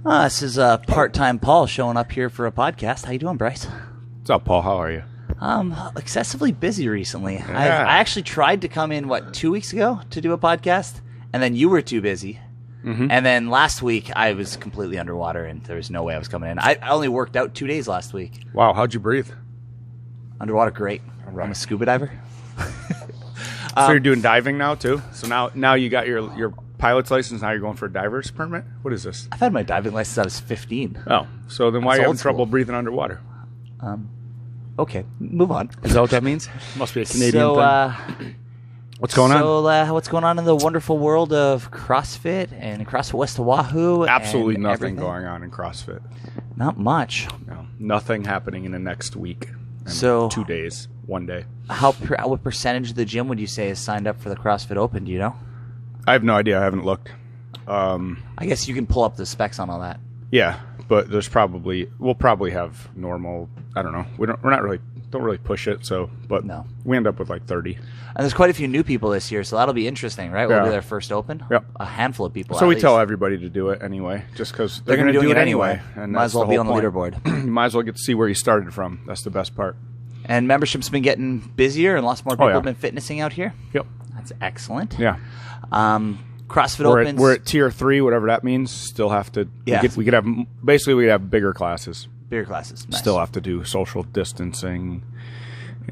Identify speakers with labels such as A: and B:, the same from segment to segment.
A: This is part-time Paul showing up here for a podcast. How you doing, Bryce?
B: What's up, Paul? How are you?
A: Excessively busy recently.
B: Yeah.
A: I actually tried to come in, 2 weeks ago to do a podcast, and then you were too busy. Mm-hmm. And then last week, I was completely underwater, and there was no way I was coming in. I only worked out 2 days last week.
B: Wow, how'd you breathe?
A: Underwater, great.
B: Right.
A: I'm a scuba diver.
B: So you're doing diving now, too? So now you got your pilot's license, now you're going for a diver's permit? What is this?
A: I've had my diving license since I was 15.
B: Oh, so then why are you having trouble
A: school.
B: breathing underwater?
A: Okay, move on.
B: Is that what that means? Must be a Canadian thing. What's going on?
A: What's going on in the wonderful world of CrossFit and CrossFit West Oahu?
B: Absolutely
A: and
B: nothing
A: everything?
B: going on in CrossFit.
A: Not much.
B: No, nothing happening in the next week. And
A: So
B: 2 days, 1 day.
A: What percentage of the gym would you say is signed up for the CrossFit Open? Do you know?
B: I have no idea. I haven't looked.
A: I guess you can pull up the specs on all that.
B: Yeah, but we'll probably have normal. I don't know. Don't really push it. But
A: No.
B: we end up with like 30.
A: And there's quite a few new people this year, so that'll be interesting, right? We'll
B: Yeah.
A: be their first Open.
B: Yep.
A: A handful of people.
B: So
A: at
B: we
A: least.
B: tell everybody to do it anyway, just because
A: They're
B: going to
A: doing
B: do
A: it
B: it anyway. And
A: Might
B: that's
A: as well
B: the
A: be
B: whole
A: on the
B: point.
A: leaderboard.
B: You might as well get to see where you started from. That's the best part.
A: And membership's been getting busier, and lots more people
B: yeah.
A: have been fitnessing out here.
B: Yep.
A: That's excellent.
B: Yeah.
A: CrossFit
B: We're
A: Opens.
B: at tier 3, whatever that means. Still have to.
A: Yeah.
B: We could have we'd have bigger classes.
A: bigger classes. Nice.
B: Still have to do social distancing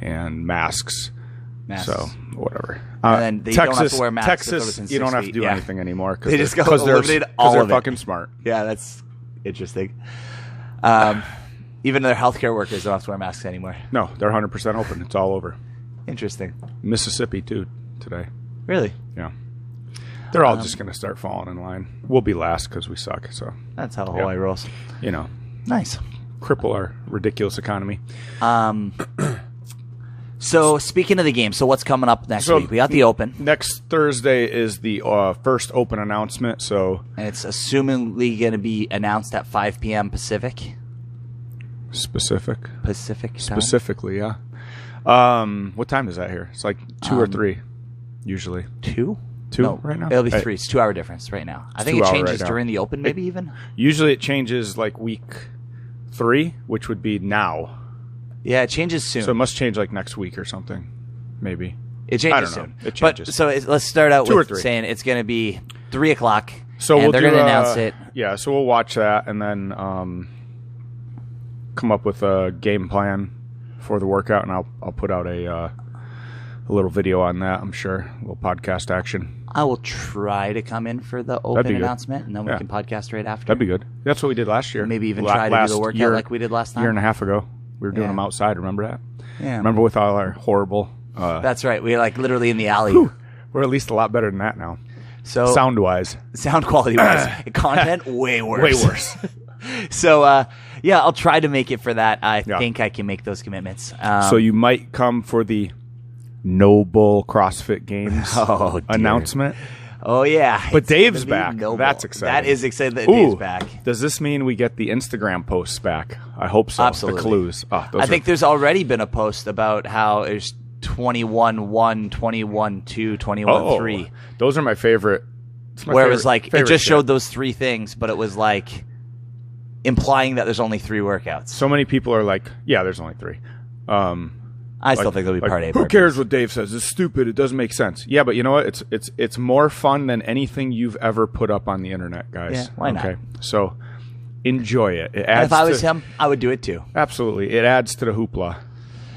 B: and masks. So whatever.
A: And then you don't have to wear masks if they're within
B: Texas, you don't
A: 6
B: have to
A: feet.
B: do
A: Yeah.
B: anything anymore
A: They just go
B: because
A: eliminate all
B: they're
A: of it.
B: fucking smart.
A: Yeah, that's interesting. Even their healthcare workers don't have to wear masks anymore.
B: No, they're 100% open. It's all over.
A: Interesting.
B: Mississippi too today.
A: Really?
B: Yeah. They're all just going to start falling in line. We'll be last because we suck. So
A: That's how Hawaii rolls. Nice.
B: Cripple our ridiculous economy.
A: So speaking of the game, so what's coming up next week? We got the Open.
B: Next Thursday is the first Open announcement. So
A: And it's assumingly going to be announced at 5 p.m. Pacific.
B: Pacific time? Specifically, yeah. What time is that here? It's like 2 or 3, usually.
A: 2?
B: 2
A: No,
B: right now?
A: It'll be 3. It's 2 hour difference right now. I think it
B: 2 hour
A: changes
B: right now.
A: during the Open, maybe even.
B: Usually it changes like week 3, which would be now.
A: Yeah, it changes soon.
B: So it must change like next week or something, maybe.
A: It changes
B: I don't know.
A: soon.
B: It changes.
A: But so let's start out
B: 2 or
A: with
B: 3.
A: saying it's going to be 3 o'clock.
B: So
A: and
B: we'll
A: they're
B: do,
A: going to announce it.
B: Yeah, so we'll watch that and then come up with a game plan for the workout, and I'll put out a little video on that. I'm sure a little podcast action.
A: I will try to come in for the Open
B: be good.
A: announcement, and then we
B: Yeah.
A: can podcast right after.
B: That'd be good. That's what we did last year.
A: Maybe even try to do
B: last
A: the workout
B: year,
A: like we did last time.
B: year and a half ago. We were doing
A: Yeah.
B: them outside. Remember that?
A: Yeah.
B: Remember with all our horrible.
A: That's right. We like literally in the alley.
B: We're at least a lot better than that now.
A: So
B: Sound wise,
A: sound quality wise, content way worse.
B: way worse.
A: So yeah, I'll try to make it for that. I think I can make those commitments.
B: So you might come for the Noble CrossFit Games
A: Oh, dear.
B: announcement.
A: Oh yeah,
B: But
A: it's
B: Dave's
A: gonna be
B: back.
A: noble.
B: That's exciting.
A: That is exciting that
B: Ooh,
A: Dave's back.
B: Does this mean we get the Instagram posts back? I hope so.
A: Absolutely.
B: The clues. Oh,
A: I think there's already been a post about how there's 21-1, 21-2, 21-3.
B: Those are my favorite. It's my
A: Where it
B: favorite-
A: was like it
B: favorite
A: just
B: shit.
A: showed those 3 things, but it was like implying that there's only 3 workouts.
B: So many people are like, yeah, there's only 3.
A: I still think they'll be part A.
B: Who cares what Dave says? It's stupid. It doesn't make sense. Yeah, but you know what? It's more fun than anything you've ever put up on the internet, guys.
A: Yeah, why not?
B: Okay, so enjoy it. It
A: And
B: adds.
A: if I was
B: to,
A: him, I would do it too.
B: absolutely, it adds to the hoopla.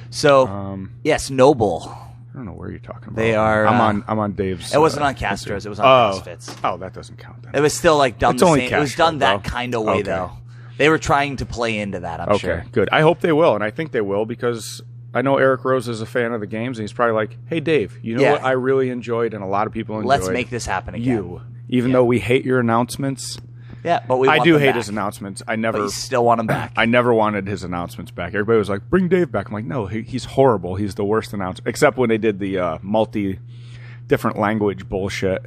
A: So yes, Noble.
B: I don't know where you're talking about.
A: They are,
B: I'm on Dave's.
A: It wasn't on Castro's. It was on CrossFit's.
B: Oh, that doesn't count then.
A: It was still like done
B: It's
A: the
B: only
A: same. It was
B: Castro,
A: done that
B: bro.
A: kind of way
B: Okay.
A: though. They were trying to play into that. I'm
B: Okay,
A: sure.
B: good. I hope they will, and I think they will because I know Eric Rose is a fan of the games, and he's probably like, "Hey, Dave, you know
A: Yeah.
B: what I really enjoyed, and a lot of people enjoyed.
A: Let's make this happen again.
B: You, even though we hate your announcements,
A: Yeah, but we.
B: I
A: want
B: do
A: them
B: hate
A: back.
B: his announcements. I
A: But
B: never,
A: you still want him back.
B: I never wanted his announcements back. Everybody was like, "Bring Dave back." I'm like, "No, he's horrible. He's the worst announcer." Except when they did the different language bullshit,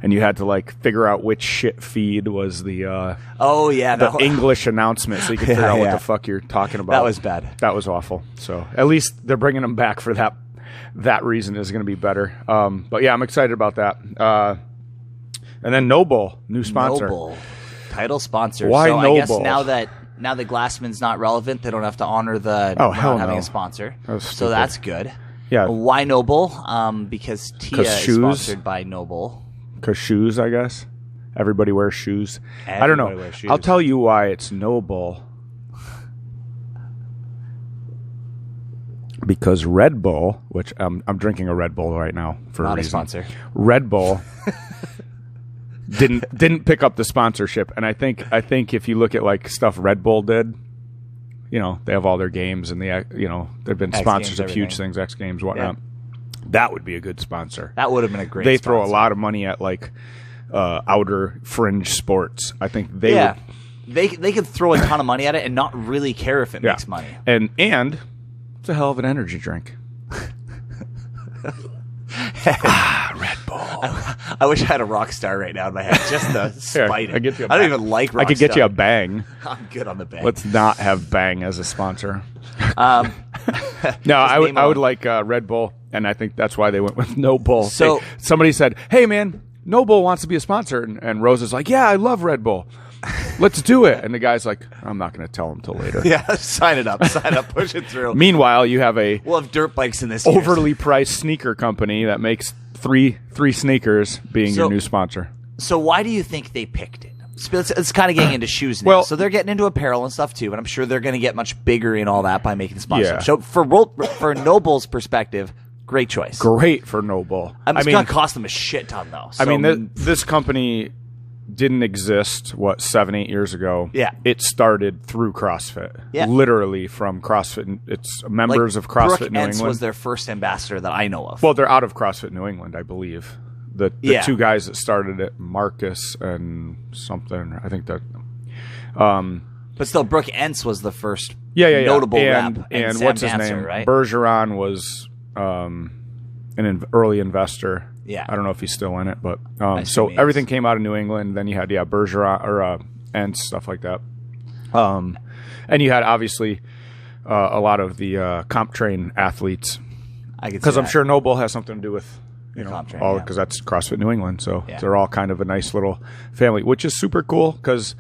B: and you had to like figure out which shit feed was the
A: Oh yeah,
B: the
A: that,
B: English announcement, so you could figure out what
A: yeah.
B: the fuck you're talking about.
A: that was bad.
B: That was awful. So at least they're bringing them back for that. That reason is going to be better. But yeah, I'm excited about that. And then Noble, new sponsor.
A: Noble. title sponsor.
B: Why
A: so
B: no
A: I guess
B: ball?
A: now that Glassman's not relevant, they don't have to honor the
B: Oh,
A: not
B: hell
A: having
B: no.
A: a sponsor.
B: That
A: So that's good.
B: Yeah.
A: Why Noble? Because Tia is
B: shoes?
A: sponsored by Noble.
B: Because shoes, I guess. Everybody wears shoes. I don't know.
A: Wears shoes.
B: I'll tell you why it's Noble. Because Red Bull, which I'm drinking a Red Bull right now for
A: Not
B: a
A: a
B: reason.
A: sponsor.
B: Red Bull didn't pick up the sponsorship, and I think if you look at like stuff Red Bull did, you know, they have all their games and they've been
A: X
B: sponsors
A: Games,
B: of huge
A: everything.
B: things, X Games, whatnot. That would be a good sponsor.
A: That would have been a great.
B: They throw a
A: sponsor.
B: lot of money at like outer fringe sports. I think they would.
A: They could throw a ton of money at it and not really care if it
B: Yeah.
A: makes money.
B: And it's a hell of an energy drink. Red Bull.
A: I wish I had a rock star right now in my head just to spite it.
B: I get you a
A: I don't
B: bang.
A: even like rock
B: I could get you a
A: Star.
B: Bang.
A: I'm good on the bang.
B: Let's not have Bang as a sponsor.
A: Um,
B: No, I
A: name
B: would
A: on.
B: like Red Bull, and I think that's why they went with No Bull.
A: So-
B: somebody said, "Hey, man, No Bull wants to be a sponsor," and Rose is like, "Yeah, I love Red Bull. Let's do it." And the guy's like, "I'm not going to tell him till later."
A: yeah, sign it up, push it through.
B: Meanwhile, you have a
A: We'll have dirt bikes in this year.
B: overly priced sneaker company that makes three sneakers being
A: So-
B: your new sponsor.
A: So why do you think they picked it? It's kind of getting into shoes now.
B: Well-
A: So they're getting into apparel and stuff too, and I'm sure they're going to get much bigger in all that by making the sponsorship.
B: Yeah.
A: So for Noble's perspective, great choice.
B: Great for No Bull.
A: It's going to cost them a shit ton though. So,
B: I mean, this company didn't exist, 7-8 years ago.
A: Yeah.
B: It started through CrossFit.
A: Yeah.
B: Literally from CrossFit. It's members of CrossFit
A: Brooke
B: New
A: Entz
B: England.
A: was their first ambassador that I know of.
B: Well, they're out of CrossFit New England, I believe. The
A: Yeah.
B: two guys that started it, Marcus and something, I think that.
A: But still, Brooke Entz was the first
B: Yeah.
A: notable
B: and,
A: rep.
B: And
A: Sam
B: what's his
A: Dancer,
B: name?
A: right?
B: Bergeron was an early investor.
A: Yeah.
B: I don't know if he's still in it, but
A: I
B: so
A: assume he
B: everything
A: is.
B: came out of New England. Then you had Bergeron or and stuff like that. And you had obviously a lot of the comp train athletes
A: I could see
B: because I'm
A: that.
B: sure Noble has something to do with
A: comp train,
B: all
A: yeah.
B: because that's CrossFit New England. So
A: Yeah.
B: they're all kind of a nice little family, which is super cool because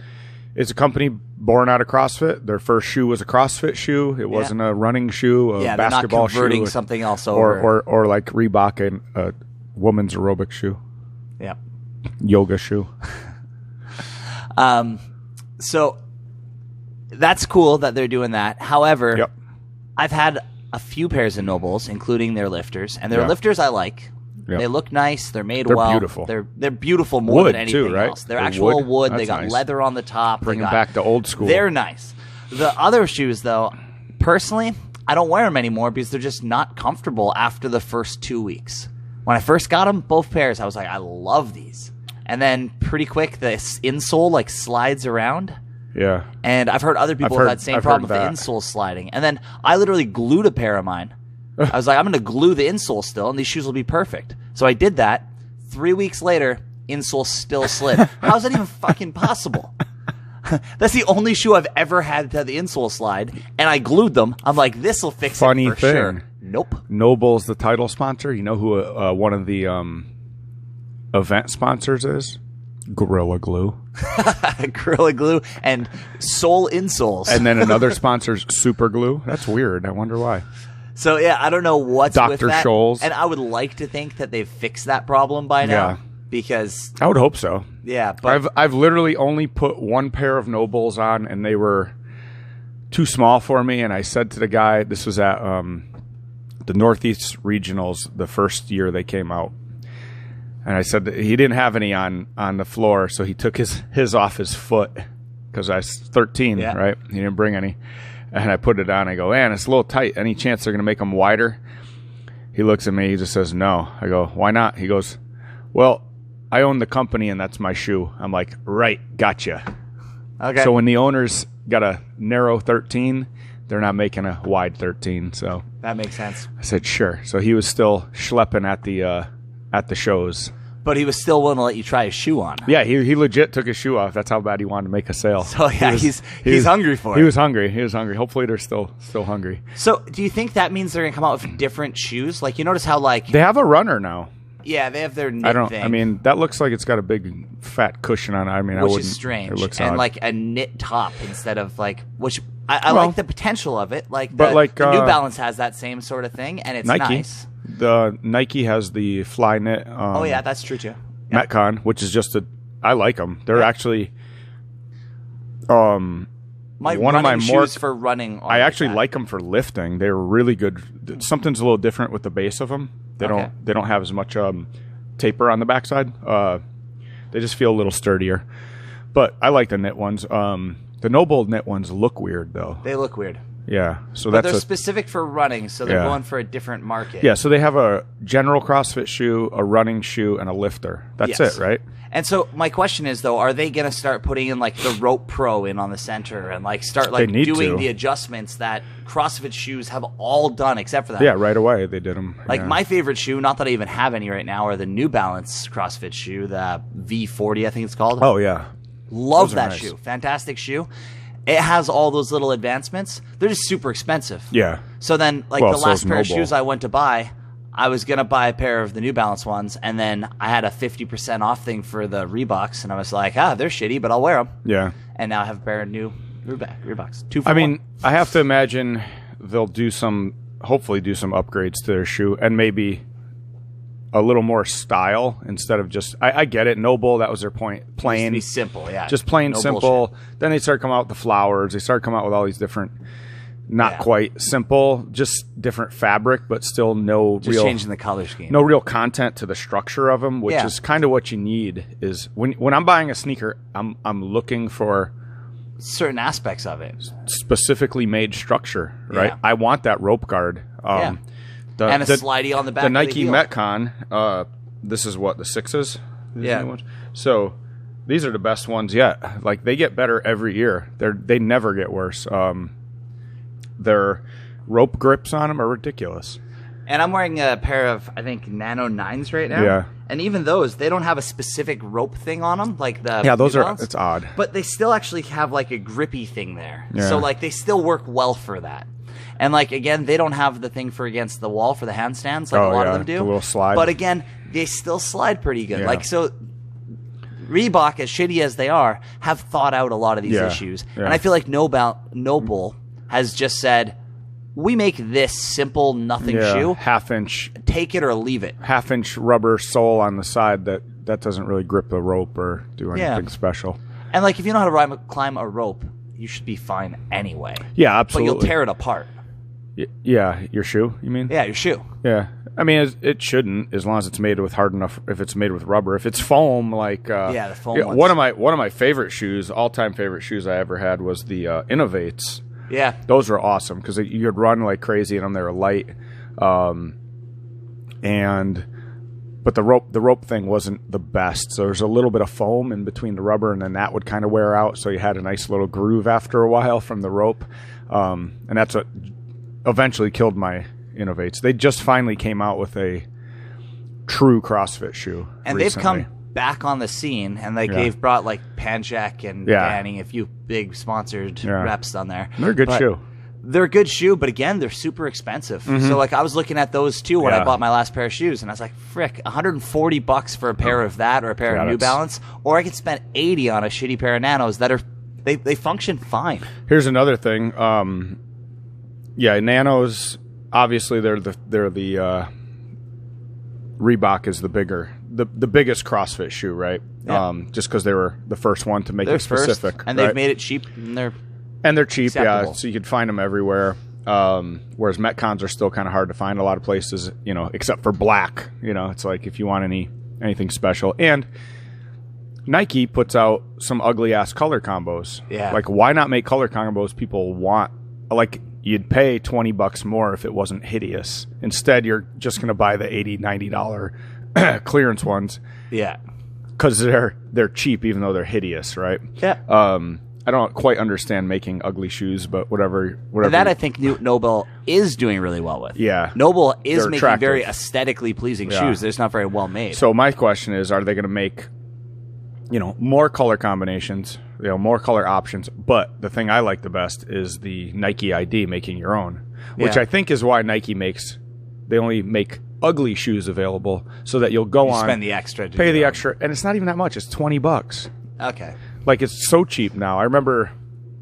B: it's a company born out of CrossFit. Their first shoe was a CrossFit shoe. It wasn't a running shoe, a
A: Yeah, they're not
B: basketball
A: converting
B: shoe,
A: something else over.
B: or like Reebok, a woman's aerobic shoe,
A: Yeah.
B: yoga shoe.
A: So that's cool that they're doing that. However,
B: Yep.
A: I've had a few pairs of Nobles, including their lifters, and their
B: Yeah.
A: lifters I like.
B: Yep.
A: They look nice. They're made
B: They're
A: well.
B: beautiful.
A: They're beautiful more
B: Wood,
A: than anything
B: too, right?
A: else. They're
B: They're
A: actual
B: wood?
A: wood. They
B: That's
A: got
B: nice.
A: leather on the top.
B: Bringing
A: They got,
B: back to old school.
A: They're nice. The other shoes, though, personally, I don't wear them anymore because they're just not comfortable after the first 2 weeks. When I first got them, both pairs, I was like, I love these. And then pretty quick, the insole like slides around.
B: Yeah.
A: And I've heard other people
B: I've
A: have
B: heard-
A: that same
B: I've
A: problem with
B: heard
A: the
B: that.
A: insole sliding. And then I literally glued a pair of mine. I was like, I'm going to glue the insole still, and these shoes will be perfect. So I did that. 3 weeks later, insole still slid. How is that even fucking possible? That's the only shoe I've ever had to have the insole slide, and I glued them. I'm like, this will fix
B: Funny
A: it for
B: thing.
A: sure. Nope.
B: Noble's the title sponsor. You know who one of the event sponsors is? Gorilla Glue.
A: Gorilla Glue and sole insoles.
B: And then another sponsor's Super Glue. That's weird. I wonder why.
A: So yeah, I don't know what's with
B: Dr.
A: that.
B: Scholl's.
A: And I would like to think that they've fixed that problem by now.
B: Yeah.
A: Because
B: I would hope so.
A: yeah, but
B: I've literally only put one pair of Nobles on, and they were too small for me. And I said to the guy, this was at the Northeast Regionals, the first year they came out, and I said that he didn't have any on the floor, so he took his off his foot because I was 13,
A: Yeah.
B: right? He didn't bring any, and I put it on. I go, man, it's a little tight. Any chance they're gonna make them wider? He looks at me. He just says, no. I go, why not? He goes, well, I own the company, and that's my shoe. I'm like, right, gotcha.
A: okay.
B: So when the owners got a narrow 13, they're not making a wide 13. So
A: that makes sense.
B: I said, sure. So he was still schlepping at the shows.
A: But he was still willing to let you try his shoe on.
B: Yeah, he legit took his shoe off. That's how bad he wanted to make a sale.
A: So yeah, he's
B: was-
A: hungry for it.
B: He was hungry. He was hungry. Hopefully they're still hungry.
A: So do you think that means they're gonna come out with different shoes? Like you notice how like
B: They have a runner now.
A: Yeah, they have their knit
B: I don't.
A: thing.
B: I mean, that looks like it's got a big fat cushion on it. I mean, I
A: which
B: wouldn't.
A: is strange,
B: It looks
A: and
B: odd.
A: like a knit top instead of like which I
B: Well,
A: like the potential of it. Like,
B: but like,
A: the New Balance has that same sort of thing, and it's
B: Nike.
A: nice.
B: The Nike has the fly knit.
A: Oh yeah, that's true too. Yeah.
B: Metcon, which is just I like them. They're actually.
A: My
B: one of my
A: running
B: more
A: shoes for running.
B: I actually like them for lifting. They're really good. Something's a little different with the base of them. They don't have as much taper on the backside. They just feel a little sturdier. But I like the knit ones. The Noble knit ones look weird though.
A: They look weird.
B: Yeah, so
A: But
B: that's
A: they're specific for running, so they're
B: Yeah.
A: going for a different market.
B: yeah. So they have a general CrossFit shoe, a running shoe, and a lifter. That's
A: Yes.
B: it, right?
A: And so my question is though, are they going to start putting in like the Rope Pro in on the center and like start like
B: need
A: doing
B: to.
A: the adjustments that CrossFit shoes have all done except for that?
B: Yeah, right away they did them.
A: Like
B: yeah.
A: my favorite shoe, not that I even have any right now, are the New Balance CrossFit shoe, the V40 I think it's called.
B: Oh yeah,
A: Love
B: those are
A: that
B: nice.
A: shoe. Fantastic shoe. It has all those little advancements. They're just super expensive.
B: yeah.
A: So then, like
B: Well,
A: the
B: so
A: last
B: is
A: pair of
B: Noble.
A: shoes I went to buy, I was going to buy a pair of the New Balance ones, and then I had a 50% off thing for the Reeboks, and I was like, they're shitty, but I'll wear them.
B: Yeah.
A: And now I have a pair of new Reeboks. 2 for
B: I
A: one.
B: mean, I have to imagine they'll hopefully do some upgrades to their shoe and maybe a little more style instead of just. I get it. Noble, that was their point.
A: It used to
B: Plain,
A: be simple, yeah.
B: just plain
A: No
B: simple.
A: bullshit.
B: Then they start coming out with the flowers. They start coming out with all these different, not
A: Yeah.
B: quite simple, just different fabric, but still
A: Just
B: real,
A: changing the color scheme.
B: no real content to the structure of them, which
A: Yeah.
B: is kind of what you need. Is when I'm buying a sneaker, I'm looking for
A: Certain aspects of it.
B: specifically made structure, right?
A: Yeah.
B: I want that rope guard.
A: Yeah. And a slidey on the back
B: The
A: of
B: Nike
A: heel.
B: Metcon, this is what, the 6s? These
A: Yeah.
B: new ones? So these are the best ones yet. Like, they get better every year. They never get worse. Their rope grips on them are ridiculous.
A: And I'm wearing a pair of, I think, Nano 9s right now.
B: Yeah.
A: And even those, they don't have a specific rope thing on them, like the
B: Yeah, those
A: New
B: are,
A: Balance.
B: it's odd.
A: But they still actually have like a grippy thing there.
B: Yeah.
A: So like they still work well for that. And like again, they don't have the thing for against the wall for the handstands like a lot of them do.
B: the little slide.
A: But again, they still slide pretty good.
B: Yeah.
A: Like so Reebok, as shitty as they are, have thought out a lot of these
B: Yeah.
A: issues.
B: Yeah.
A: And I feel like Noble has just said, we make this simple nothing
B: Yeah,
A: shoe.
B: half-inch
A: Take it or leave it.
B: rubber sole on the side that doesn't really grip the rope or do anything
A: Yeah.
B: special.
A: And like if you know how to climb a rope, you should be fine anyway.
B: Yeah,
A: But
B: absolutely.
A: you'll tear it apart.
B: Yeah, your shoe, you mean?
A: Yeah, your shoe.
B: Yeah, I mean it shouldn't, as long as it's made with hard enough. If it's made with rubber, if it's foam, like
A: Yeah, the foam ones.
B: One of my favorite shoes, all-time favorite shoes I ever had was the Innovates.
A: Yeah.
B: Those were awesome because you could run like crazy in them. They were light, but the rope thing wasn't the best. So there's a little bit of foam in between the rubber, and then that would kind of wear out. So you had a nice little groove after a while from the rope, and that's what eventually killed my Innovates. They just finally came out with a true CrossFit shoe,
A: And
B: recently.
A: they've come back on the scene, and like
B: Yeah.
A: they've brought like Panjack and
B: Yeah.
A: Danny, a few big sponsored
B: Yeah.
A: reps on there.
B: They're a good
A: But
B: shoe.
A: They're a good shoe, but again, they're super expensive. So like I was looking at those too when I
B: Yeah.
A: bought my last pair of shoes, and I was like, frick, $140 for a pair of that or a pair
B: Yeah,
A: of New
B: that's-
A: Balance, or I could spend $80 on a shitty pair of Nanos that are they function fine.
B: Here's another thing. Nanos. Obviously, they're the Reebok is the biggest CrossFit shoe, right?
A: Yeah.
B: Just because they were the first one to make
A: They're
B: it specific,
A: first, and
B: right?
A: they've made it cheap, and they're
B: cheap,
A: acceptable.
B: yeah. So you could find them everywhere. Whereas Metcons are still kind of hard to find a lot of places, except for black. It's like if you want anything special. And Nike puts out some ugly ass color combos.
A: Yeah.
B: Like, why not make color combos people want? Like, you'd pay $20 more if it wasn't hideous. Instead, you're just going to buy the $80, $90 clearance ones
A: yeah.
B: because they're cheap, even though they're hideous, right?
A: Yeah.
B: I don't quite understand making ugly shoes, but whatever.
A: And that I think Noble is doing really well with.
B: Yeah.
A: Noble is
B: They're
A: making
B: attractive.
A: very aesthetically pleasing
B: Yeah.
A: shoes. They're just not very well made.
B: So my question is, are they going to make, more color combinations, more color options? But the thing I like the best is the Nike ID, making your own, which
A: Yeah.
B: I think is why Nike they only make ugly shoes available so that you'll go on,
A: spend the extra,
B: pay the extra, and it's not even that much. It's $20.
A: Okay.
B: Like, it's so cheap now. I remember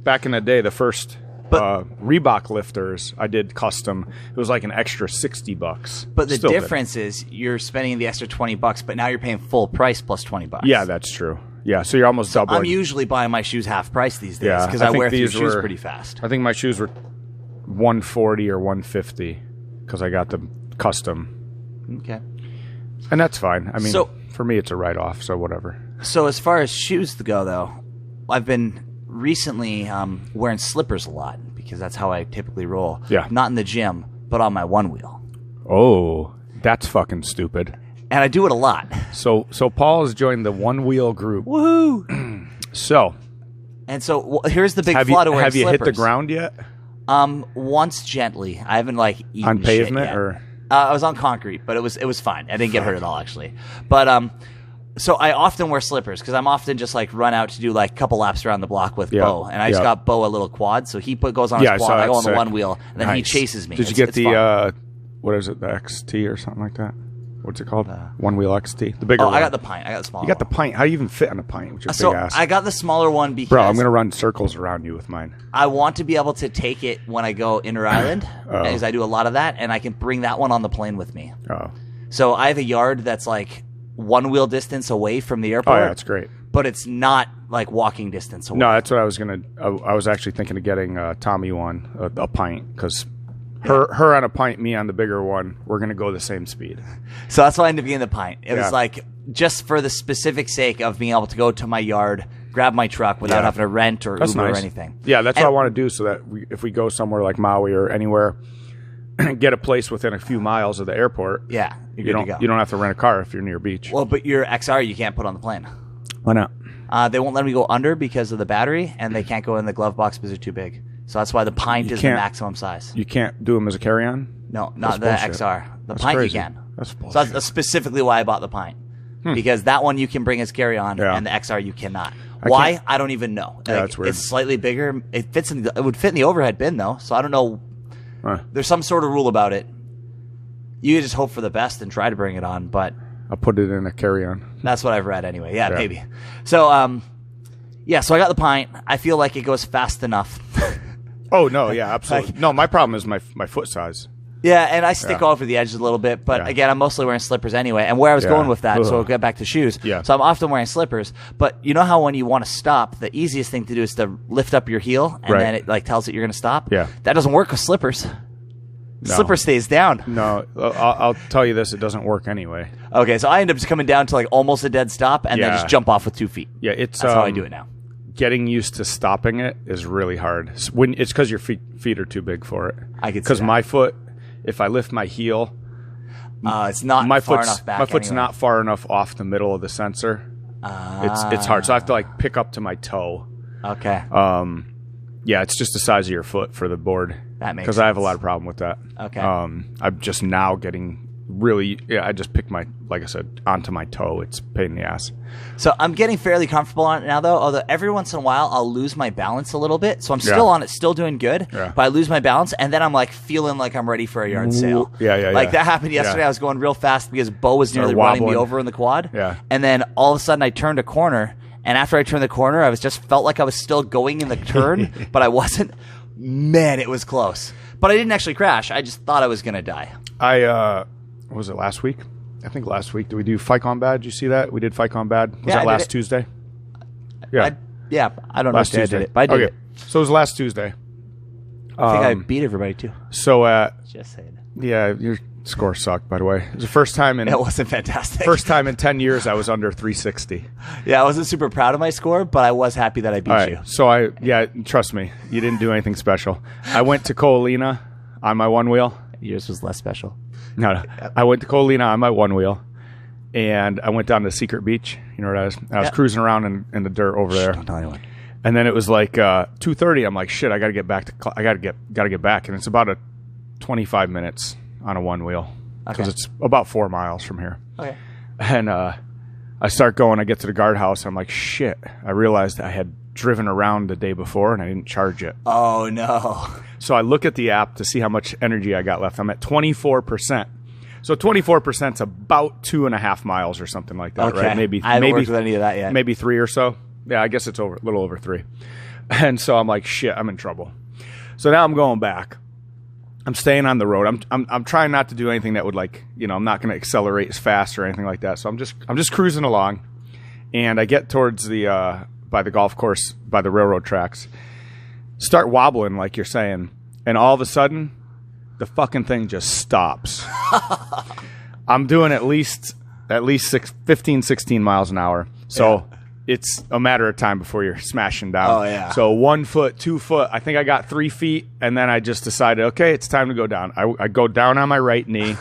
B: back in the day, the first Reebok lifters I did custom. It was like an extra $60.
A: But the difference is you're spending the extra $20, but now you're paying full price plus $20.
B: Yeah, that's true. Yeah, so you're almost doubling.
A: I'm usually buying my shoes half price these days because I wear through shoes pretty fast.
B: I think my shoes were $140 or $150 because I got them custom.
A: Okay.
B: And that's fine. I mean, for me, it's a write-off, so whatever.
A: So as far as shoes go, though, I've been recently wearing slippers a lot because that's how I typically roll.
B: Yeah.
A: Not in the gym, but on my one wheel.
B: Oh, that's fucking stupid.
A: And I do it a lot.
B: So Paul has joined the one wheel group.
A: Woohoo!
B: So
A: here's the big flaw to wearing
B: have you
A: slippers.
B: hit the ground yet?
A: Once gently. I haven't eaten
B: on pavement
A: shit yet.
B: Or
A: I was on concrete, but it was fine. I didn't get hurt at all actually. But so I often wear slippers because I'm often just run out to do a couple laps around the block with Bo, and I just got Bo a little quad, so he goes on his quad, I go on the one wheel, and then he chases me.
B: Did you get the what is it, the XT or something like that? What's it called? One wheel XT, the bigger one.
A: I got the pint. I got the small.
B: You got the pint. How do you even fit on a pint with your big ass?
A: I got the smaller one because
B: bro, I'm gonna run circles around you with mine.
A: I want to be able to take it when I go inter island because I do a lot of that, and I can bring that one on the plane with me.
B: Oh,
A: so I have a yard that's one wheel distance away from the airport.
B: Oh yeah, that's great.
A: But it's not walking distance away.
B: No, that's what I was gonna. I was actually thinking of getting Tommy one, a pint, because her on a pint, me on the bigger one, we're gonna go the same speed.
A: So that's why I ended up getting the pint. It was just for the specific sake of being able to go to my yard, grab my truck without having to rent or Uber or anything.
B: Yeah, that's what I want to do, so that if we go somewhere like Maui or anywhere, get a place within a few miles of the airport.
A: Yeah,
B: you don't have to rent a car if you're near a beach.
A: Well, but your XR you can't put on the plane.
B: Why not?
A: They won't let me go under because of the battery, and they can't go in the glove box because they're too big. So that's why the pint is the maximum size.
B: You can't do them as a carry-on?
A: No, not the XR. The pint you can.
B: That's bullshit.
A: So that's specifically why I bought the pint. Because that one you can bring as carry-on, and the XR you cannot. Why? I don't even know.
B: Yeah, that's weird.
A: It's slightly bigger. It would fit in the overhead bin, though, so I don't know. There's some sort of rule about it. You just hope for the best and try to bring it on, but
B: I'll put it in a carry-on.
A: That's what I've read anyway. Yeah, maybe. So, so I got the pint. I feel like it goes fast enough.
B: Oh, no, yeah, absolutely. No, my problem is my foot size.
A: Yeah, and I stick over the edges a little bit, but again, I'm mostly wearing slippers anyway. And where I was going with that, so we'll get back to shoes.
B: Yeah.
A: So I'm often wearing slippers, but you know how when you want to stop, the easiest thing to do is to lift up your heel, and then it tells it you're going to stop?
B: Yeah.
A: That doesn't work with slippers.
B: No.
A: Slipper stays down.
B: No, I'll tell you this, it doesn't work anyway.
A: Okay, so I end up just coming down to almost a dead stop, and then just jump off with 2 feet.
B: Yeah,
A: that's how I do it now.
B: Getting used to stopping it is really hard. It's because your feet are too big for it.
A: I could see
B: because my foot, if I lift my heel,
A: it's not far enough back.
B: My foot's not far enough off the middle of the sensor. It's hard. So I have to pick up to my toe.
A: Okay.
B: Yeah, it's just the size of your foot for the board.
A: That makes sense.
B: Because I have a lot of problem with that.
A: Okay.
B: I'm just now getting really, I just pick like I said, onto my toe. It's a pain in the ass.
A: So I'm getting fairly comfortable on it now, though. Although every once in a while I'll lose my balance a little bit. So I'm still on it, still doing good.
B: Yeah.
A: But I lose my balance, and then I'm feeling like I'm ready for a yard sale.
B: Yeah.
A: That happened yesterday. I was going real fast because Bo was nearly running me over in the quad.
B: Yeah.
A: And then all of a sudden I turned a corner, and after I turned the corner, I felt like I was still going in the turn, but I wasn't. Man, it was close. But I didn't actually crash. I just thought I was going to die.
B: What was it, last week? I think last week. Did we do FICON Bad? Did you see that? We did FICON Bad. Was that last Tuesday? Yeah.
A: I don't know if I did it, but I did it.
B: So it was last Tuesday.
A: I think I beat everybody, too.
B: So,
A: just saying.
B: Yeah, your score sucked, by the way. It was the first time in...
A: It wasn't fantastic.
B: First time in 10 years I was under 360.
A: Yeah, I wasn't super proud of my score, but I was happy that I beat you.
B: So trust me, you didn't do anything special. I went to Coalina on my one wheel.
A: Yours was less special.
B: No. I went to Coalina on my one wheel, and I went down to Secret Beach. You know where that is? I was cruising around in the dirt over there.
A: Don't tell anyone.
B: And then it was 2:30. I'm like, shit, I got to get back I got to get back, and it's about 25 minutes on a one wheel because it's about 4 miles from here.
A: Okay.
B: And I start going. I get to the guardhouse. I'm like, shit. I realized I had driven around the day before and I didn't charge it.
A: Oh no.
B: So I look at the app to see how much energy I got left. I'm at 24%. So 24% is about 2.5 miles or something like that,
A: Okay.
B: right? Maybe
A: I haven't worked with any of that yet.
B: Maybe 3 or so. Yeah, I guess it's a little over 3. And so I'm like, shit, I'm in trouble. So now I'm going back. I'm staying on the road. I'm trying not to do anything that would like, I'm not going to accelerate as fast or anything like that. So I'm just cruising along, and I get towards the by the golf course, by the railroad tracks, start wobbling like you're saying, and all of a sudden, the fucking thing just stops. I'm doing at least 15, 16 miles an hour. So it's a matter of time before you're smashing down.
A: Oh, yeah.
B: So 1 foot, 2 foot. I think I got 3 feet, and then I just decided, okay, it's time to go down. I go down on my right knee,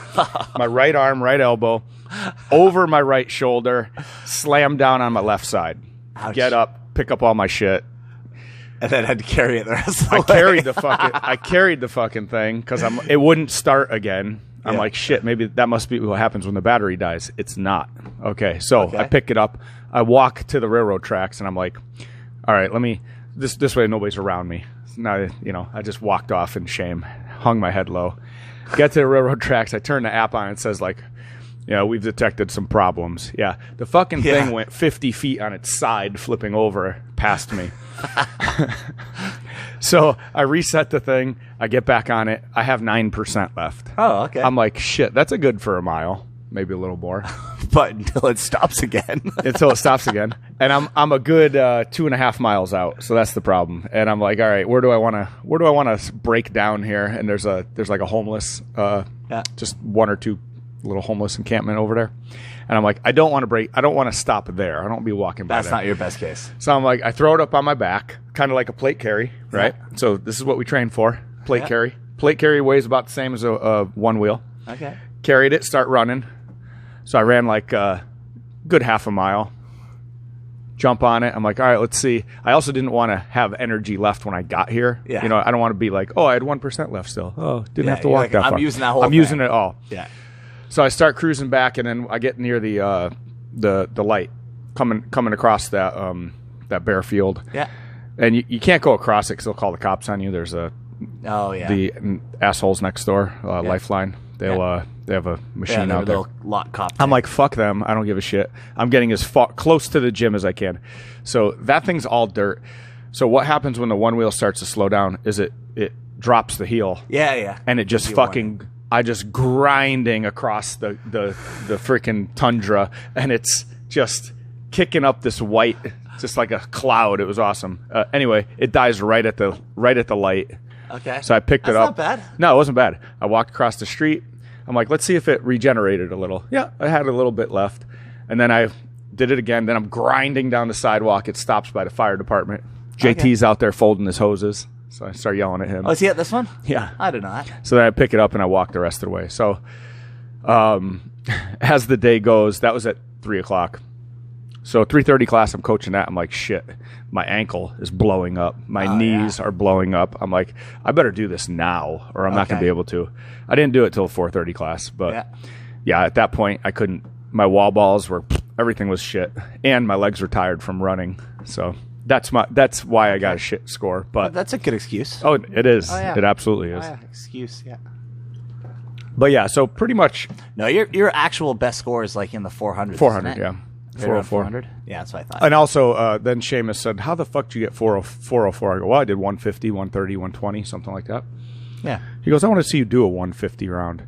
B: my right arm, right elbow, over my right shoulder, slam down on my left side.
A: Ouch.
B: Get up, pick up all my shit.
A: And then had to carry it the rest of the way.
B: I carried the fucking thing because it wouldn't start again. I'm like, shit, maybe that must be what happens when the battery dies. It's not. Okay, so I pick it up. I walk to the railroad tracks, and I'm like, all right, let me, this way nobody's around me. Now, I just walked off in shame, hung my head low. Get to the railroad tracks. I turn the app on, and it says, like, we've detected some problems. Yeah, the fucking thing went 50 feet on its side, flipping over past me. So I reset the thing. I get back on it. I have 9% left.
A: Oh, okay.
B: I'm like, shit, that's a good for a mile, maybe a little more.
A: But until it stops again.
B: Until it stops again. And I'm a good 2.5 miles out. So that's the problem. And I'm like, all right, where do I want to break down here? And there's like a homeless, just 1 or 2 little homeless encampment over there. And I'm like, I don't want to break. I don't want to stop there. I don't want to be walking by
A: That's
B: there.
A: not your best case.
B: So I'm like, I throw it up on my back, kind of like a plate carry, right?
A: Yeah.
B: So this is what we train for, plate carry. Plate carry weighs about the same as a one wheel.
A: Okay.
B: Carried it, start running. So I ran like a good half a mile. Jump on it. I'm like, all right, let's see. I also didn't want to have energy left when I got here.
A: Yeah.
B: I don't want to be like, oh, I had 1% left still. Oh, didn't have to walk that far.
A: I'm using that whole
B: I'm
A: thing.
B: using it all.
A: Yeah.
B: So I start cruising back, and then I get near the light coming across that bare field.
A: Yeah.
B: And you can't go across it because they'll call the cops on you. There's the assholes next door, Lifeline. They have a machine out there.
A: Lock cop
B: I'm like, fuck them. I don't give a shit. I'm getting as close to the gym as I can. So that thing's all dirt. So what happens when the one wheel starts to slow down is it drops the heel.
A: Yeah.
B: And it just fucking... I just grinding across the freaking tundra, and it's just kicking up this white, just like a cloud. It was awesome. Anyway, it dies right at the light.
A: Okay.
B: So I picked it up.
A: That's not bad.
B: No, it wasn't bad. I walked across the street. I'm like, let's see if it regenerated a little. Yeah, I had a little bit left. And then I did it again. Then I'm grinding down the sidewalk. It stops by the fire department. JT's out there folding his hoses. So I start yelling at him.
A: Oh, is he at this one?
B: Yeah.
A: I did not.
B: So then I pick it up and I walk the rest of the way. So as the day goes, that was at 3 o'clock. So 3:30 class, I'm coaching that. I'm like, shit, my ankle is blowing up. My knees are blowing up. I'm like, I better do this now or I'm not going to be able to. I didn't do it till 4:30 class. But yeah, at that point, I couldn't. My wall balls were, everything was shit. And my legs were tired from running. So... That's why I got a shit score. But
A: that's a good excuse.
B: Oh, it is.
A: Oh, yeah.
B: It absolutely is.
A: Oh, yeah. Excuse, yeah.
B: But yeah, so pretty much.
A: No, your actual best score is like in the 400s.
B: 400, yeah.
A: 404. 400? Yeah, that's what I thought.
B: And also, then Seamus said, how the fuck did you get 404? I go, well, I did 150, 130, 120, something like that.
A: Yeah.
B: He goes, I want to see you do a 150 round.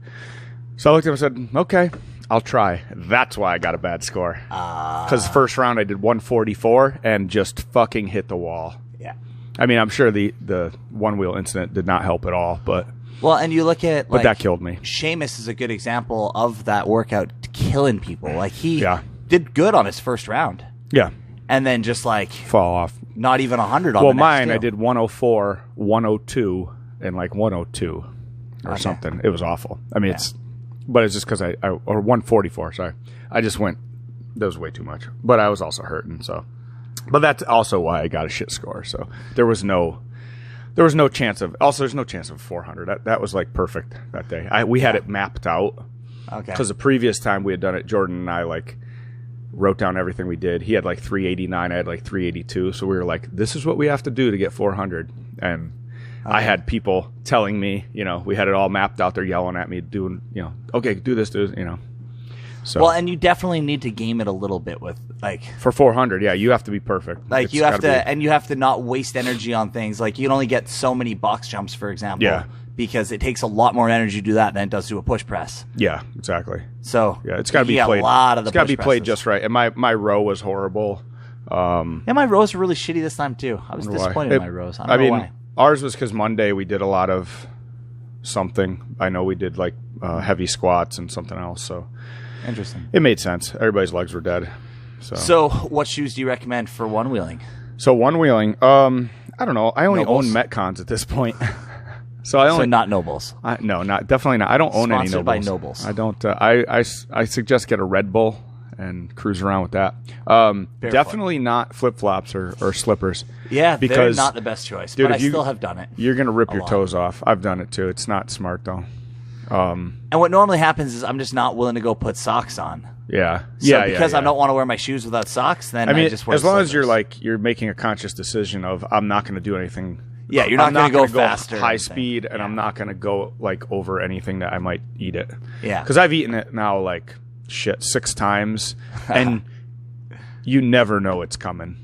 B: So I looked at him and said, okay, I'll try. That's why I got a bad score. Because first round I did 144 and just fucking hit the wall.
A: Yeah.
B: I mean, I'm sure the one wheel incident did not help at all, but
A: well, and you look at
B: but that killed me.
A: Seamus is a good example of that workout killing people. Like he did good on his first round.
B: Yeah.
A: And then just like
B: fall off.
A: Not even 100 on
B: well,
A: the next
B: mine,
A: scale.
B: I did 104, 102, and like 102 or something. It was awful. I mean, but it's just because I or 144, sorry. I just went, that was way too much. But I was also hurting, so. But that's also why I got a shit score. So there was no chance of, also there's no chance of 400. That was like perfect that day. We had it mapped out.
A: Okay.
B: Because the previous time we had done it, Jordan and I like wrote down everything we did. He had like 389, I had like 382. So we were like, this is what we have to do to get 400. And I had people telling me, we had it all mapped out there, yelling at me, doing, okay, do this, So,
A: well, and you definitely need to game it a little bit with
B: for 400, yeah, you have to be perfect.
A: Like you have to, and you have to not waste energy on things. Like you can only get so many box jumps, for example.
B: Yeah.
A: Because it takes a lot more energy to do that than it does to a push press.
B: Yeah, exactly.
A: So
B: yeah, it's got to be played.
A: A lot of the
B: it's got to be played
A: presses.
B: just right. And my row was horrible.
A: Yeah, my rows were really shitty this time too. I was disappointed in my rows. I don't know why.
B: Ours was because Monday we did a lot of something. I know we did like heavy squats and something else. So
A: interesting.
B: It made sense. Everybody's legs were dead.
A: So what shoes do you recommend for one wheeling?
B: So one wheeling, I don't know. I only own Metcons at this point. So
A: not Nobles.
B: Definitely not. I don't own any Nobles.
A: Sponsored by Nobles.
B: I don't. I suggest get a Red Bull and cruise around with that. Definitely not flip flops or slippers.
A: Yeah,
B: because
A: they're not the best choice.
B: Dude,
A: but I still have done it.
B: You're gonna rip your toes off. I've done it too. It's not smart though.
A: And what normally happens is I'm just not willing to go put socks on.
B: Yeah.
A: So because I don't want to wear my shoes without socks, then I just wear
B: as long
A: slippers.
B: as you're making a conscious decision of I'm not going to do anything.
A: Yeah, you're not going to go faster,
B: high speed, and I'm not going to go over anything that I might eat it.
A: Yeah,
B: because I've eaten it now 6 times, and you never know it's coming.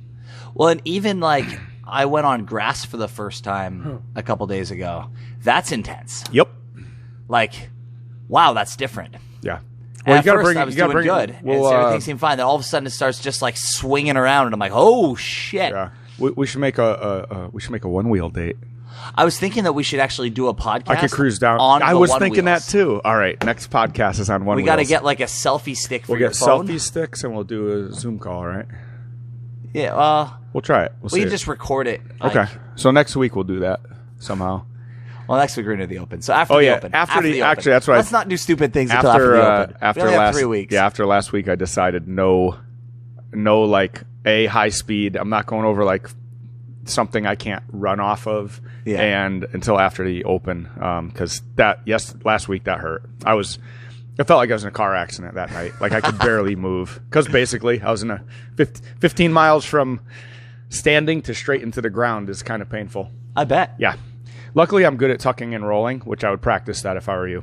A: Well, and even I went on grass for the first time a couple days ago. That's intense.
B: Yep.
A: Wow, that's different.
B: Yeah.
A: Well, at first I was doing good.
B: Well,
A: everything seemed fine. Then all of a sudden it starts just swinging around, and I'm like, oh shit.
B: Yeah. We should make a one wheel date.
A: I was thinking that we should actually do a podcast.
B: I could cruise down. I was thinking that too. All right, next podcast is on one wheel.
A: We got to get a selfie stick for your phone.
B: We'll get selfie sticks and we'll do a Zoom call, right?
A: Yeah.
B: We'll try it.
A: We can just record it.
B: Okay. So next week we'll do that somehow.
A: Well, next week we're going to the Open. So after the Open.
B: After the Open.
A: Actually, that's right. Let's not do stupid things until after the Open.
B: After
A: we only have
B: last
A: 3 weeks.
B: Yeah, after last week I decided no high speed. I'm not going over something I can't run off of, and until after the Open, because last week that hurt. I felt like I was in a car accident that night. I could barely move because basically I was in a 15 miles from standing to straight into the ground is kind of painful.
A: I bet.
B: Yeah. Luckily, I'm good at tucking and rolling, which I would practice that if I were you.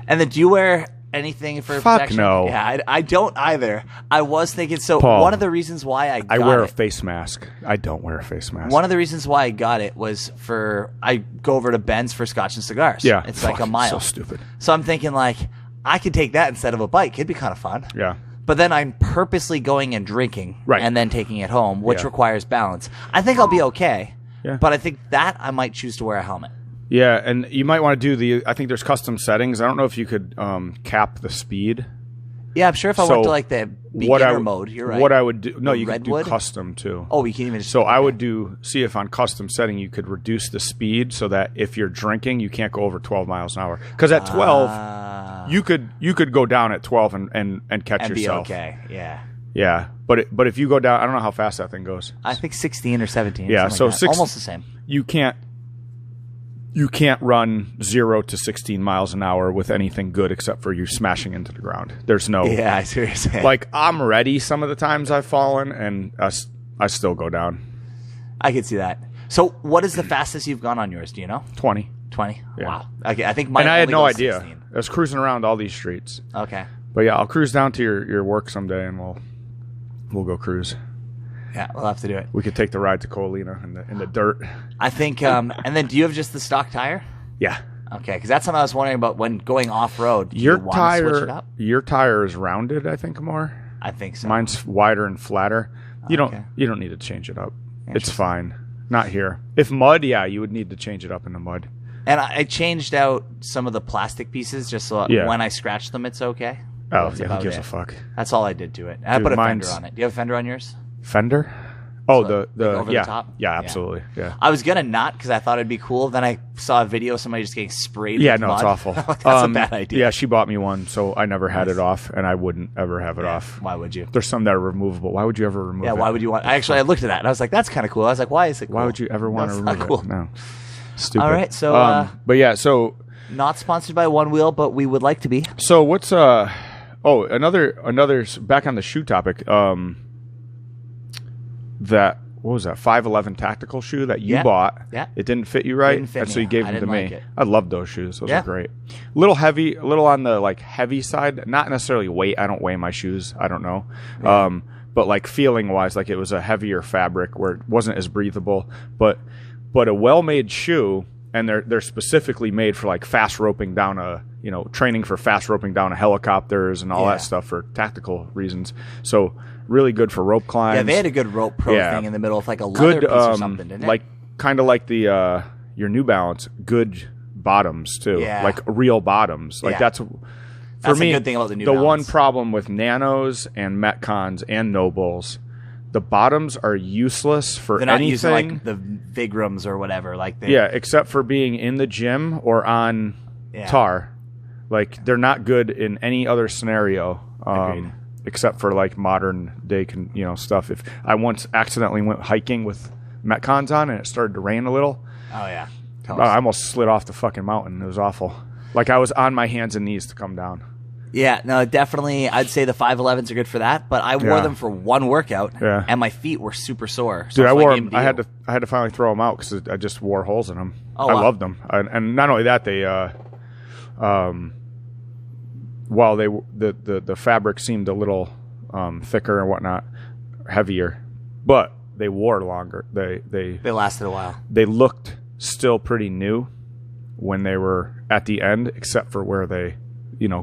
A: And then, do you wear anything for protection?
B: No.
A: Yeah, I don't either. I was thinking. So
B: Paul,
A: one of the reasons why I
B: wear a face mask. I don't wear a face mask.
A: One of the reasons why I got it was I go over to Ben's for Scotch and cigars.
B: Yeah,
A: it's a mile.
B: So stupid.
A: So I'm thinking I could take that instead of a bike. It'd be kind of fun.
B: Yeah.
A: But then I'm purposely going and drinking, and then taking it home, which requires balance. I think I'll be okay.
B: Yeah.
A: But I think that I might choose to wear a helmet.
B: Yeah, and you might want to do I think there's custom settings. I don't know if you could cap the speed.
A: Yeah, I'm sure if I went to the beginner mode, you're right.
B: What I would do, no, you
A: Redwood?
B: could do custom too.
A: Oh, you can even
B: So I would see if on custom setting you could reduce the speed so that if you're drinking, you can't go over 12 miles an hour. Because at 12, you could go down at 12 and catch yourself.
A: Be okay, yeah.
B: Yeah, but if you go down, I don't know how fast that thing goes.
A: I think 16 or 17.
B: Yeah, so
A: almost the same.
B: You can't run 0 to 16 miles an hour with anything good except for you smashing into the ground. There's no...
A: Yeah, I see what you're saying.
B: I'm ready some of the times I've fallen, and I still go down.
A: I could see that. So what is the fastest you've gone on yours? Do you know?
B: 20.
A: 20?
B: Yeah.
A: Wow. Okay, I think mine.
B: And I had no idea.
A: 16.
B: I was cruising around all these streets.
A: Okay.
B: But yeah, I'll cruise down to your work someday, and we'll go cruise.
A: Yeah, we'll have to do it.
B: We could take the ride to Colina in the dirt.
A: I think, and then do you have just the stock tire?
B: Yeah.
A: Okay, because that's something I was wondering about when going off-road.
B: Your
A: you want to switch it up?
B: Your tire is rounded, I think, more.
A: I think so.
B: Mine's wider and flatter. You don't need to change it up. It's fine. Not here. If mud, yeah, you would need to change it up in the mud.
A: And I changed out some of the plastic pieces just so when I scratch them, it's okay.
B: Oh, yeah, who gives a fuck?
A: That's all I did to it. I put a fender on it. Do you have a fender on yours?
B: Fender? Oh,
A: so
B: the
A: over the top?
B: Yeah, absolutely. Yeah.
A: I was gonna not because I thought it'd be cool. Then I saw a video of somebody just getting sprayed.
B: Yeah,
A: with
B: no,
A: mud.
B: it's awful.
A: That's a bad idea.
B: Yeah, she bought me one, so I never had it off, and I wouldn't ever have it off.
A: Why would you?
B: There's some that are removable. Why would you ever remove it?
A: Yeah, why would you want? I looked at that and I was like, that's kind of cool. I was like, why is it cool?
B: Why would you ever want to remove
A: not cool.
B: it? No. Stupid.
A: All right, so
B: but yeah, so
A: not sponsored by One Wheel, but we would like to be.
B: So what's another back on the shoe topic. That what was that, 511 tactical shoe that you
A: Yeah.
B: bought.
A: Yeah.
B: It didn't fit you right,
A: Didn't fit
B: and so
A: me.
B: you gave
A: I
B: them to
A: didn't
B: me.
A: like it.
B: I loved those shoes. Those
A: Yeah.
B: are great. A little heavy, a little on the like heavy side. Not necessarily weight. I don't weigh my shoes. I don't know.
A: Yeah.
B: But like feeling wise, like it was a heavier fabric where it wasn't as breathable. But a well-made shoe, and they're specifically made for like fast roping down a, training for fast roping down a helicopters and all
A: Yeah.
B: that stuff for tactical reasons. So really good for rope climbs.
A: Yeah, they had a good rope pro
B: Yeah.
A: thing in the middle of like a leather
B: Good,
A: piece or something, didn't it?
B: like kind of like the your New Balance. Good bottoms too,
A: Yeah.
B: like real bottoms. Like
A: Yeah.
B: that's for
A: That's
B: me
A: a good thing about the New
B: the one
A: Balance.
B: problem with Nanos and Metcons and Nobles, the bottoms are useless for
A: They're not
B: anything.
A: using like the Vigrams or whatever. Like they,
B: Yeah, except for being in the gym or on
A: Yeah.
B: tar. Like they're not good in any other scenario.
A: Agreed.
B: Except for like modern day, stuff. If I once accidentally went hiking with Metcons on and it started to rain a little,
A: Oh yeah.
B: I almost slid off the fucking mountain. It was awful. Like I was on my hands and knees to come down.
A: Yeah, no, definitely. I'd say the 511s are good for that, but I wore
B: Yeah.
A: them for one workout,
B: Yeah.
A: and my feet were super sore. So
B: Dude, I
A: that's why
B: wore
A: gave
B: them.
A: them to you.
B: I had to finally throw them out because I just wore holes in them.
A: Oh,
B: I
A: wow.
B: loved them, and not only that, they while the fabric seemed a little thicker and whatnot, heavier, but they wore longer. They
A: lasted a while.
B: they looked still pretty new when they were at the end, except for where they,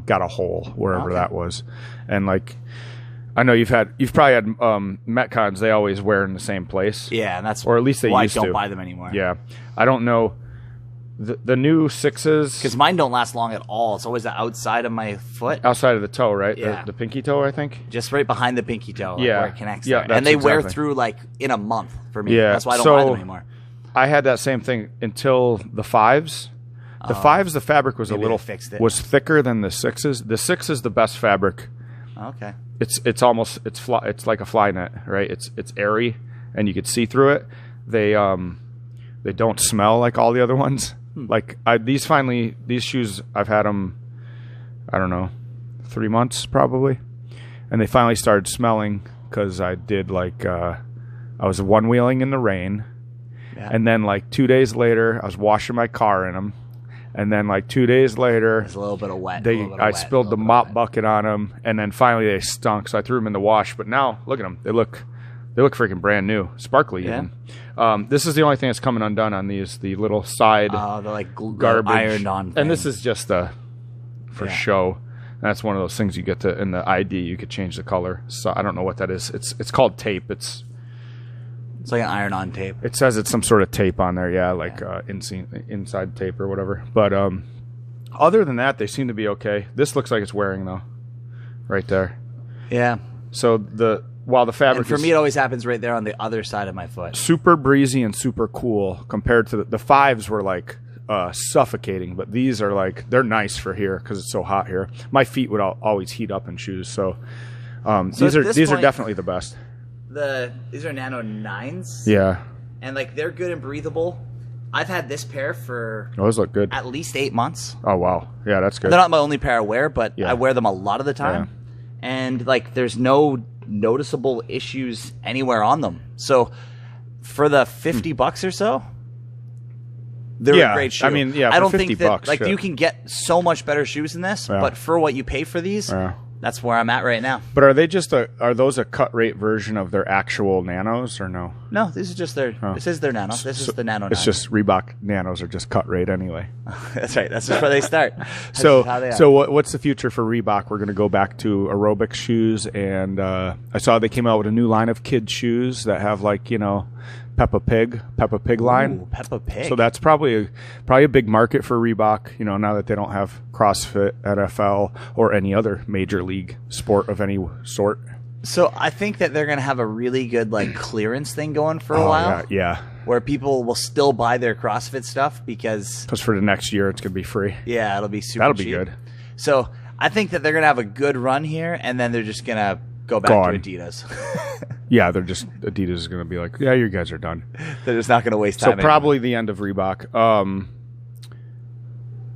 B: got a hole wherever
A: Okay.
B: that was. And like, I know you've probably had Metcons. They always wear in the same place.
A: Yeah, and that's
B: Or at least they
A: why
B: used
A: I don't
B: to.
A: buy them anymore.
B: Yeah, I don't know. The new sixes
A: Because mine don't last long at all. It's always the outside of my foot,
B: outside of the toe, right?
A: Yeah.
B: The pinky toe, I think.
A: just right behind the pinky toe, like
B: Yeah.
A: where it connects
B: Yeah,
A: there.
B: that's
A: And they wear
B: exactly.
A: through like in a month for me.
B: Yeah,
A: That's why I don't
B: so-
A: buy them anymore.
B: I had that same thing until the fives. The fives, the fabric was a
A: maybe
B: little
A: they fixed it.
B: was thicker than the sixes. The six is the best fabric.
A: Okay.
B: It's almost it's like a fly net, right? It's airy and you could see through it. They don't smell like all the other ones. Like these shoes, I've had them, I don't know, 3 months probably, and they finally started smelling because I did like I was one wheeling in the rain,
A: Yeah.
B: and then like 2 days later I was washing my car in them, and then like 2 days later
A: There's a little bit of wet.
B: I spilled the mop bucket on them, and then finally they stunk, so I threw them in the wash. But now look at them; they look freaking brand new, sparkly.
A: Yeah.
B: Even. This is the only thing that's coming undone on these, the little side
A: they're like
B: garbage,
A: ironed on.
B: and this
A: thing.
B: is just for
A: Yeah.
B: show. That's one of those things you get to in the ID. You could change the color. So I don't know what that is. It's called tape.
A: It's like an iron-on tape.
B: It says it's some sort of tape on there. Yeah, like inside tape or whatever. But other than that, they seem to be okay. This looks like it's wearing though, right there.
A: Yeah.
B: So while the fabric
A: And for
B: is
A: me, it always happens right there on the other side of my foot.
B: super breezy and super cool compared to the fives were like suffocating, but these are like they're nice for here because it's so hot here. My feet would always heat up in shoes, so these
A: at
B: are
A: this
B: these are
A: point-
B: definitely the best.
A: These are Nano 9s.
B: Yeah,
A: And like they're good and breathable. I've had this pair for
B: those look good.
A: at least 8 months.
B: Oh wow, yeah, that's good.
A: They're not my only pair I wear, but
B: Yeah.
A: I wear them a lot of the time. And like there's no noticeable issues anywhere on them. So for the $50 or so, they're
B: Yeah,
A: a great shoe.
B: I mean, yeah,
A: I
B: for
A: don't
B: $50
A: think that
B: bucks,
A: like
B: shit.
A: you can get so much better shoes than this,
B: Yeah.
A: but for what you pay for these,
B: Yeah.
A: that's where I'm at right now.
B: But are they just are those a cut rate version of their actual Nanos or no?
A: No, this is just their. This is their Nano. This is the Nano.
B: It's
A: 9.
B: just Reebok Nanos are just cut rate anyway.
A: That's right. That's just where they start. That's
B: So,
A: just how they are.
B: so what's the future for Reebok? We're going to go back to aerobic shoes, and I saw they came out with a new line of kids shoes that have like Peppa Pig line.
A: Ooh, Peppa Pig.
B: So that's probably a big market for Reebok. Now that they don't have CrossFit, NFL, or any other major league sport of any sort.
A: So I think that they're going to have a really good like clearance thing going for a while,
B: yeah.
A: where people will still buy their CrossFit stuff because
B: Because for the next year, it's going to be free.
A: it'll be super.
B: That'll be
A: cheap.
B: good.
A: So I think that they're going to have a good run here, and then they're just going to go back
B: Gone.
A: to Adidas.
B: Yeah, Adidas is going to be like, yeah, you guys are done.
A: They're just not going to waste
B: So
A: time.
B: probably the end of Reebok.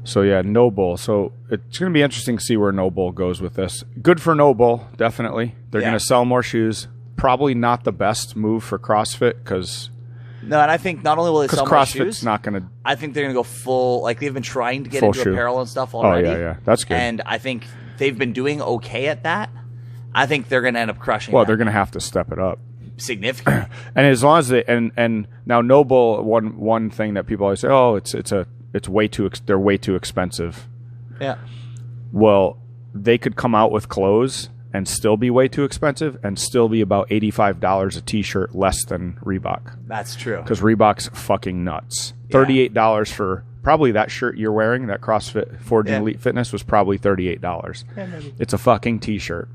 B: So yeah, Noble. So it's going to be interesting to see where Noble goes with this. Good for Noble, definitely. They're
A: Yeah.
B: going to sell more shoes. probably not the best move for CrossFit because
A: No, and I think not only will they sell more
B: CrossFit's
A: shoes,
B: not going to.
A: I think they're going to go full. Like they've been trying to get
B: Full
A: into
B: shoe.
A: apparel and stuff already.
B: Oh yeah, that's good.
A: And I think they've been doing okay at that. I think they're going to end up crushing.
B: Well,
A: that
B: they're going to have to step it up.
A: significantly.
B: And as long as they and now Noble, one thing that people always say, oh, it's way too they're way too expensive.
A: Yeah.
B: Well, they could come out with clothes and still be way too expensive and still be about $85 a t-shirt less than Reebok.
A: That's true.
B: Because Reebok's fucking nuts. $38 for probably that shirt you're wearing, that CrossFit Forging Elite Fitness was probably $38.
A: Yeah, maybe.
B: It's a fucking t-shirt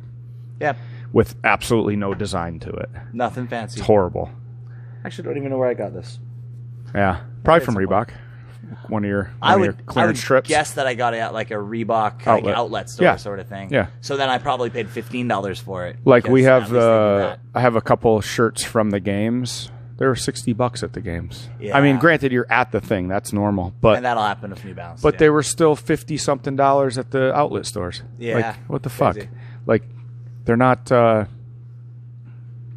A: Yeah.
B: with absolutely no design to it.
A: Nothing fancy.
B: It's horrible.
A: Actually, don't even know where I got this.
B: Yeah, probably from Reebok. One of your clearance trips.
A: Guess that I got it at like a Reebok outlet store sort of thing.
B: Yeah.
A: So then I probably paid $15 for it.
B: Like we
A: because
B: have
A: at least they do that.
B: I have a couple shirts from the games. They were $60 at the games.
A: Yeah.
B: I mean, granted, you're at the thing. That's normal. But
A: and that'll happen with New Balance.
B: But they were still $50-something at the outlet stores.
A: Yeah.
B: Like, what the fuck?
A: Crazy.
B: Like, they're not.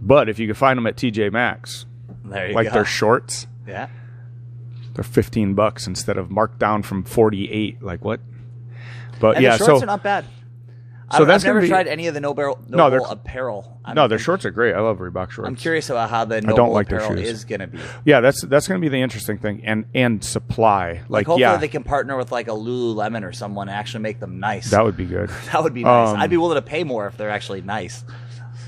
B: But if you could find them at TJ Maxx,
A: There you
B: like
A: go.
B: their shorts,
A: Yeah.
B: they're $15 instead of marked down from 48. Like what? But
A: And
B: yeah,
A: the shorts
B: so
A: are not bad.
B: so that's
A: I've never
B: gonna be,
A: tried any of the Noble
B: they're-
A: apparel.
B: No, their shorts are great. I love Reebok shorts.
A: I'm curious about how the
B: don't
A: Noble
B: like their
A: apparel
B: shoes.
A: is going to be.
B: Yeah, that's going to be the interesting thing, and supply.
A: Like
B: Like
A: hopefully
B: yeah,
A: they can partner with like a Lululemon or someone and actually make them nice.
B: that would be good.
A: That would be nice. I'd be willing to pay more if they're actually nice.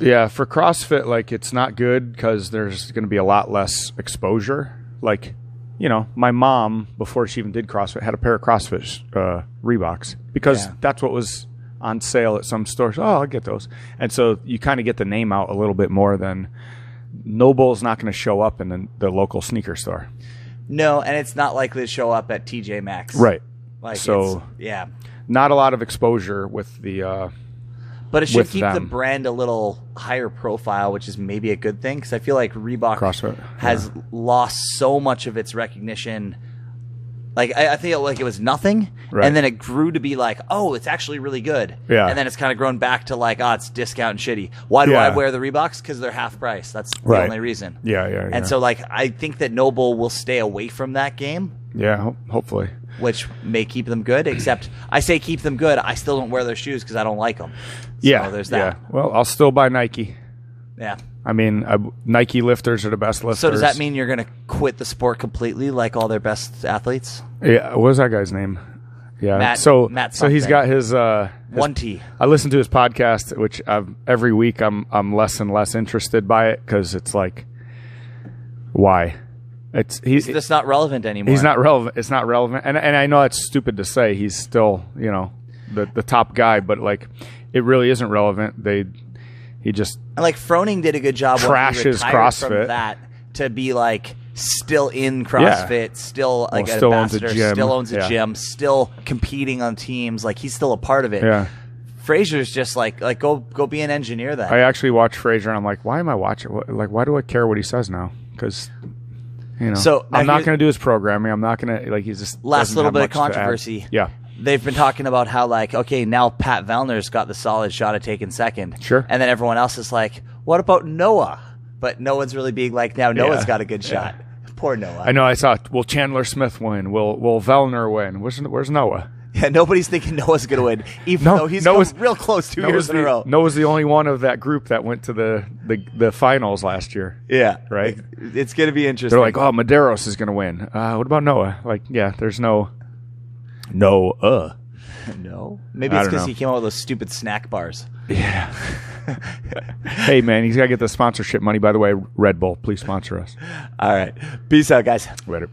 B: Yeah, for CrossFit, like it's not good because there's going to be a lot less exposure. Like, you know, my mom before she even did CrossFit had a pair of CrossFit Reeboks because that's what was on sale at some stores. Oh, I'll get those. And so you kind of get the name out a little bit more than Noble's not going to show up in the local sneaker store.
A: No, and it's not likely to show up at TJ Maxx.
B: Right.
A: Like
B: So
A: yeah.
B: not a lot of exposure with the
A: But it should
B: with
A: keep the
B: them.
A: brand a little higher profile, which is maybe a good thing because I feel like Reebok
B: CrossFit,
A: has lost so much of its recognition. Like I feel like it was nothing,
B: Right.
A: and then it grew to be like, oh, it's actually really good.
B: Yeah.
A: And then it's kind of grown back to like, oh, it's discount and shitty. Why do
B: Yeah.
A: I wear the Reeboks? Because they're half price. That's the
B: Right.
A: only reason.
B: yeah.
A: And so like I think that Noble will stay away from that game,
B: Yeah, hopefully.
A: which may keep them good. Except I say keep them good. I still don't wear their shoes because I don't like them.
B: Yeah,
A: So there's that.
B: Yeah. Well, I'll still buy Nike.
A: Yeah.
B: I mean, Nike lifters are the best lifters.
A: So does that mean you're going to quit the sport completely, like all their best athletes?
B: Yeah, what was that guy's name? Yeah.
A: Matt
B: so he's
A: something.
B: got his
A: 1T.
B: I listen to his podcast, which every week I'm less and less interested by it because it's like, why? He's
A: It's not relevant anymore.
B: he's not relevant. It's not relevant, and I know it's stupid to say. He's still the top guy, but like it really isn't relevant. He just
A: And like Froning did a good job when he
B: Trashes
A: retired
B: CrossFit.
A: from that to be like still in CrossFit, still like an
B: still owns a
A: ambassador,
B: gym.
A: still owns a
B: Yeah.
A: gym, still competing on teams. Like he's still a part of it.
B: yeah.
A: Fraser's just like go be an engineer then.
B: I actually watch Fraser, and I'm like, why am I watching? Like, why do I care what he says now? Because
A: So, now
B: I'm not
A: here's-
B: going to do his programming. I'm not going to like. He's just
A: Last
B: doesn't
A: little
B: have
A: bit of
B: much to add.
A: controversy.
B: Yeah,
A: They've been talking about how like, okay, now Pat Vellner's got the solid shot at taking second.
B: Sure.
A: And then everyone else is like, what about Noah? But no one's really being like, now Noah's
B: Yeah.
A: got a good shot. Poor Noah.
B: I know. I saw. Will Chandler Smith win? Will Vellner win? Where's Noah?
A: Yeah, nobody's thinking Noah's going to win, even
B: No,
A: though he's
B: Noah's-
A: come real close 2 years in a row.
B: Noah's the only one of that group that went to the finals last year.
A: Yeah.
B: Right?
A: It's going to be interesting.
B: They're like, oh, Medeiros is going to win. What about Noah? Like, yeah, there's no.
A: No. Maybe
B: I
A: it's
B: don't
A: because
B: know.
A: he came out with those stupid snack bars.
B: Yeah. Hey, man, he's got to get the sponsorship money. By the way, Red Bull, please sponsor us.
A: All right. Peace out, guys.
B: Later.